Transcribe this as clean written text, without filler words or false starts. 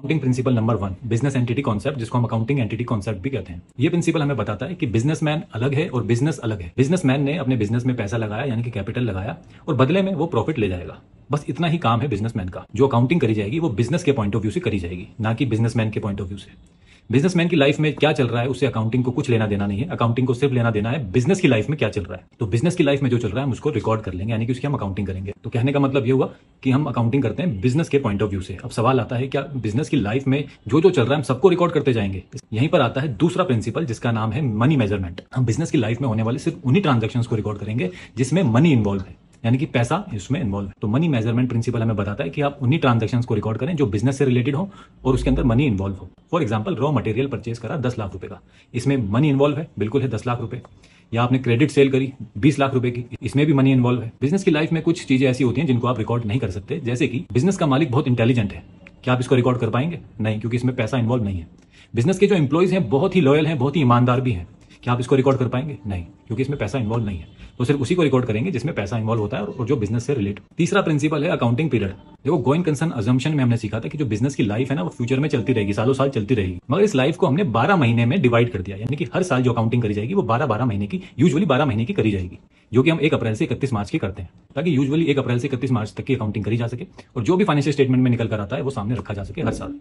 Accounting principle number 1, business entity concept, जिसको हम accounting entity concept भी कहते हैं। ये प्रिंसिपल हमें बताता है कि बिजनेसमैन अलग है और बिजनेस अलग है। बिजनेसमैन ने अपने बिजनेस में पैसा लगाया, यानी कि कैपिटल लगाया, और बदले में वो प्रॉफिट ले जाएगा। बस इतना ही काम है बिजनेसमैन का। जो अकाउंटिंग करी जाएगी वो बिजनेस के पॉइंट ऑफ व्यू से करी जाएगी, ना कि बिजनेसमैन के पॉइंट ऑफ व्यू से। बिजनेसमैन की लाइफ में क्या चल रहा है उससे अकाउंटिंग को कुछ लेना देना नहीं है। अकाउंटिंग को सिर्फ लेना देना है बिजनेस की लाइफ में क्या चल रहा है। तो बिजनेस की लाइफ में जो चल रहा है हम उसको रिकॉर्ड कर लेंगे, यानी कि उसकी हम अकाउंटिंग करेंगे। तो कहने का मतलब ये हुआ कि हम अकाउंटिंग करते हैं बिजनेस के पॉइंट ऑफ व्यू से। अब सवाल आता है, क्या बिजनेस की लाइफ में जो जो चल रहा है हम सबको रिकॉर्ड करते जाएंगे? यहीं पर आता है दूसरा प्रिंसिपल, जिसका नाम है मनी मेजरमेंट। हम बिजनेस की लाइफ में होने वाले सिर्फ उन्हीं ट्रांजेक्शन्स को रिकॉर्ड करेंगे जिसमें मनी इन्वॉल्व है, यानी कि पैसा इसमें इन्वॉल्व है। तो मनी मेजरमेंट प्रिंसिपल हमें बताता है कि आप उन्हीं ट्रांजैक्शंस को रिकॉर्ड करें जो बिजनेस से रिलेटेड हो और उसके अंदर मनी इन्वॉल्व हो। For example, raw material purchase करा 10 लाख रुपए का, इसमें मनी इन्वॉल्व है, बिल्कुल है 10 लाख रुपए। या आपने क्रेडिट सेल करी 20 लाख रुपए की, इसमें भी मनी इन्वॉल्व है। बिजनेस की लाइफ में कुछ चीजें ऐसी होती हैं जिनको आप रिकॉर्ड नहीं कर सकते, जैसे कि बिजनेस का मालिक बहुत इंटेलिजेंट है, क्या आप इसको रिकॉर्ड कर पाएंगे? नहीं, क्योंकि इसमें पैसा इन्वॉल्व नहीं है। बिजनेस के जो एम्प्लॉइज हैं बहुत ही लॉयल हैं, बहुत ही ईमानदार भी हैं, क्या आप इसको रिकॉर्ड कर पाएंगे? नहीं, क्योंकि इसमें पैसा इन्वॉल्व नहीं है। तो सिर्फ उसी को रिकॉर्ड करेंगे जिसमें पैसा इन्वॉल्व होता है और जो बिजनेस से रिलेट। तीसरा प्रिंसिपल है अकाउंटिंग पीरियड। देखो, गोइंग कंसर्न अजम्पशन में हमने सीखा था कि जो बिजनेस की लाइफ है ना वो फ्यूचर में चलती रहेगी, सालों साल चलती रहेगी। मगर इस लाइफ को हमने 12 महीने में डिवाइड कर दिया, यानी कि हर साल जो अकाउंटिंग करी जाएगी वो 12-12 महीने की, यूजुअली 12 महीने की करी जाएगी, जो कि हम 1 अप्रैल से 31 मार्च की करते हैं, ताकि यूजुअली 1 अप्रैल से 31 मार्च तक की अकाउंटिंग करी जा सके और जो भी फाइनेंशियल स्टेटमेंट में निकल कर आता है वो सामने रखा जा सके हर साल।